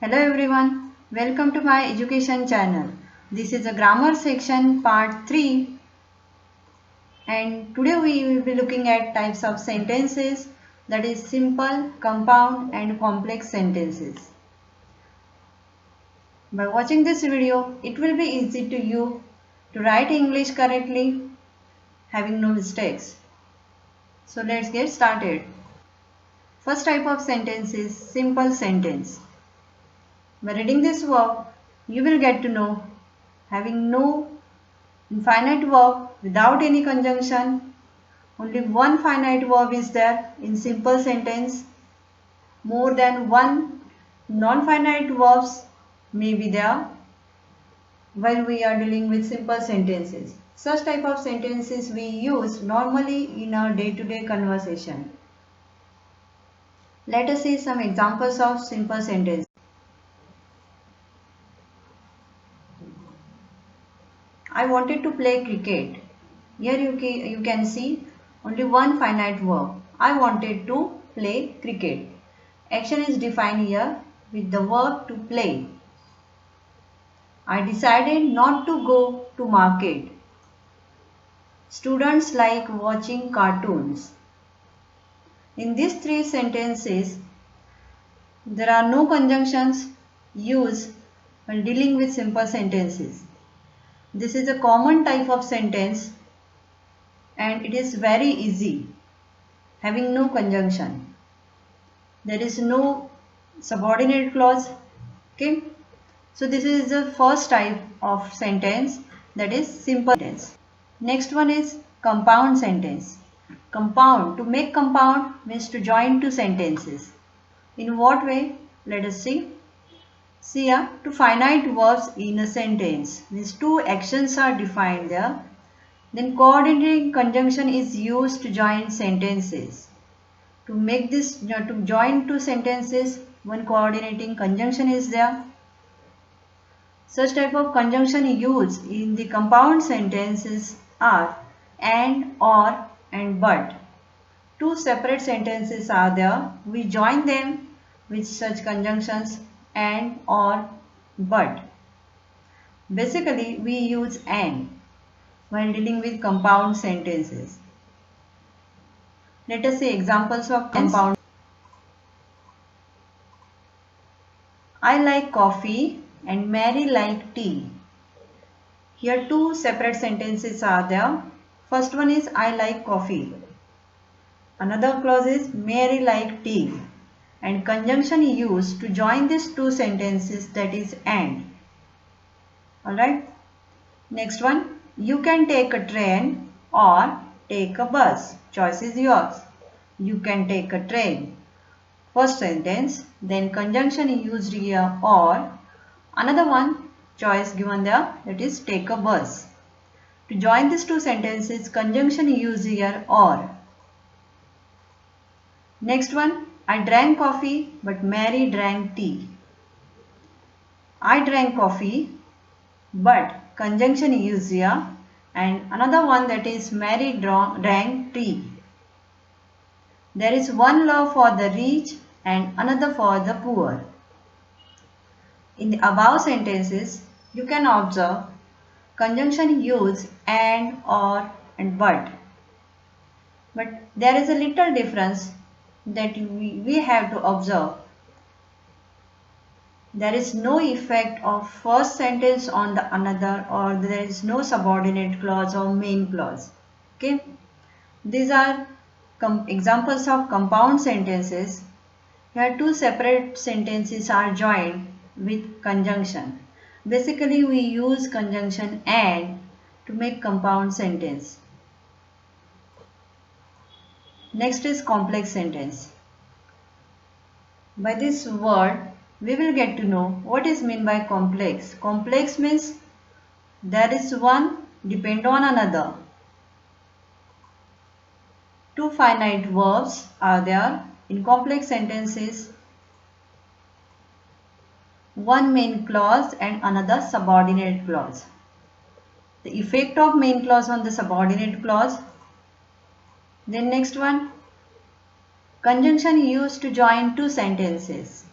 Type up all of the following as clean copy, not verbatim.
Hello everyone, welcome to my education channel. This is a grammar section part 3 and today we will be looking at types of sentences, that is simple, compound and complex sentences. By watching this video, it will be easy to you to write English correctly, having no mistakes. So let's get started. First type of sentence is simple sentence. By reading this verb, you will get to know having no infinite verb without any conjunction. Only one finite verb is there in simple sentence. More than one non-finite verbs may be there while we are dealing with simple sentences. Such type of sentences we use normally in our day-to-day conversation. Let us see some examples of simple sentences. I wanted to play cricket. Here you can see only one finite verb. I wanted to play cricket. Action is defined here with the verb to play. I decided not to go to market. Students like watching cartoons. In these three sentences, there are no conjunctions used when dealing with simple sentences. This is a common type of sentence and it is very easy, having no conjunction. There is no subordinate clause. Okay. So this is the first type of sentence, that is simple sentence. Next one is compound sentence. Compound, to make compound means to join two sentences. In what way? Let us see. See here, two finite verbs in a sentence means two actions are defined there. Then coordinating conjunction is used to join sentences. To make this, to join two sentences, one coordinating conjunction is there. Such type of conjunction used in the compound sentences are and, or and but. Two separate sentences are there. We join them with such conjunctions and, or, but. Basically, we use and while dealing with compound sentences. Let us see examples of compound. I like coffee and Mary like tea. Here two separate sentences are there. First one is I like coffee. Another clause is Mary like tea. And conjunction used to join these two sentences, that is and. Alright. Next one. You can take a train or take a bus. Choice is yours. You can take a train. First sentence. Then conjunction used here or. Another one. Choice given there, that is take a bus. To join these two sentences, conjunction used here or. Next one. I drank coffee but Mary drank tea. I drank coffee but conjunction used here, and another one, that is Mary drank tea. There is one law for the rich and another for the poor. In the above sentences, you can observe conjunction used and, or and but. But there is a little difference that we have to observe. There is no effect of first sentence on the another, or there is no subordinate clause or main clause. Okay. These are examples of compound sentences. Here two separate sentences are joined with conjunction. Basically we use conjunction and to make compound sentence. Next is complex sentence. By this word we will get to know what is meant by complex. Complex means there is one depend on another. Two finite verbs are there in complex sentences. One main clause and another subordinate clause. The effect of main clause on the subordinate clause. Then next one, conjunction used to join two sentences.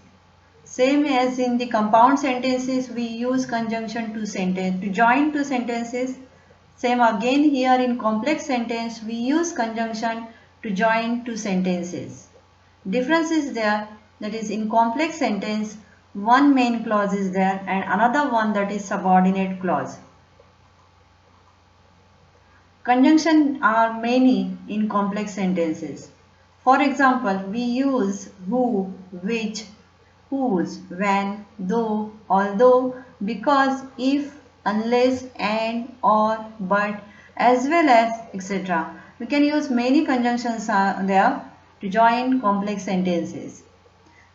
Same as in the compound sentences, we use conjunction to join two sentences. Same again here in complex sentence, we use conjunction to join two sentences. Difference is there, that is in complex sentence, one main clause is there and another one, that is subordinate clause. Conjunction are many in complex sentences. For example, we use who, which, whose, when, though, although, because, if, unless, and, or, but, as well as, etc. We can use many conjunctions there to join complex sentences.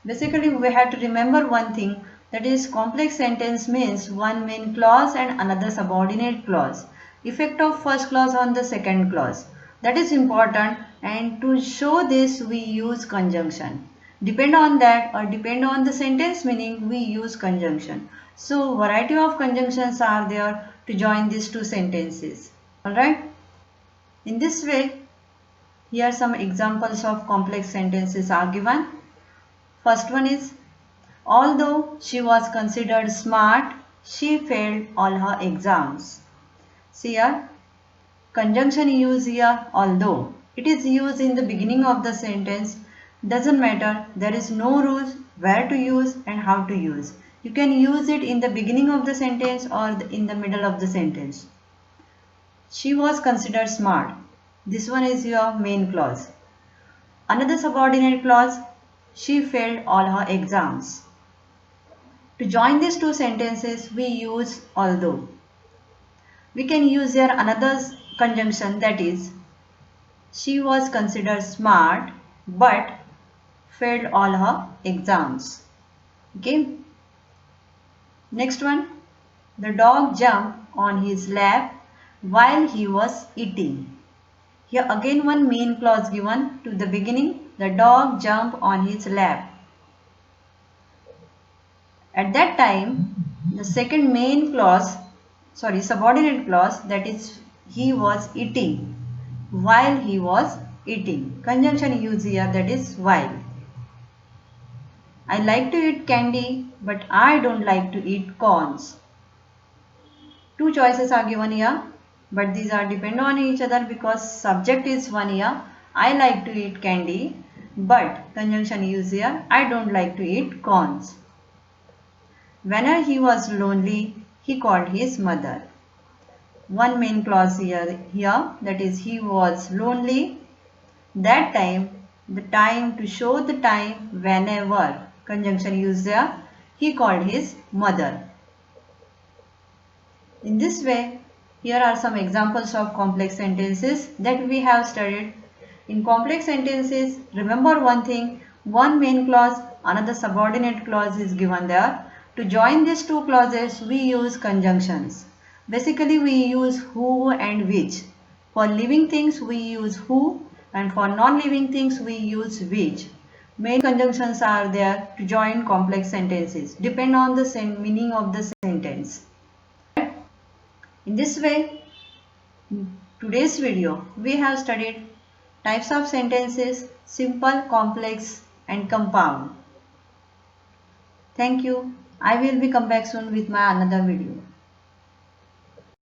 Basically, we have to remember one thing, that is complex sentence means one main clause and another subordinate clause. Effect of first clause on the second clause. That is important, and to show this we use conjunction. Depend on that or depend on the sentence meaning, we use conjunction. So variety of conjunctions are there to join these two sentences. Alright. In this way, here some examples of complex sentences are given. First one is, although she was considered smart, she failed all her exams. See here, conjunction use here although. It is used in the beginning of the sentence. Doesn't matter, there is no rules where to use and how to use. You can use it in the beginning of the sentence or in the middle of the sentence. She was considered smart. This one is your main clause. Another subordinate clause, she failed all her exams. To join these two sentences, we use although. We can use here another conjunction, that is, she was considered smart but failed all her exams. Okay. Next one, the dog jumped on his lap while he was eating. Here again one main clause given to the beginning, the dog jumped on his lap. At that time, the second main clause, subordinate clause, that is he was eating, while he was eating. Conjunction used here, that is while. I like to eat candy, but I don't like to eat corns. Two choices are given here, but these are depend on each other because subject is one here. I like to eat candy, but conjunction used here, I don't like to eat corns. Whenever he was lonely, he called his mother. One main clause here, that is he was lonely. That time, the time, to show the time, whenever, conjunction used there, he called his mother. In this way, here are some examples of complex sentences that we have studied. In complex sentences, remember one thing, one main clause, another subordinate clause is given there. To join these two clauses, we use conjunctions. Basically, we use who and which. For living things, we use who, and for non-living things, we use which. Main conjunctions are there to join complex sentences. Depend on the meaning of the sentence. In this way, in today's video, we have studied types of sentences, simple, complex, and compound. Thank you. I will be come back soon with my another video.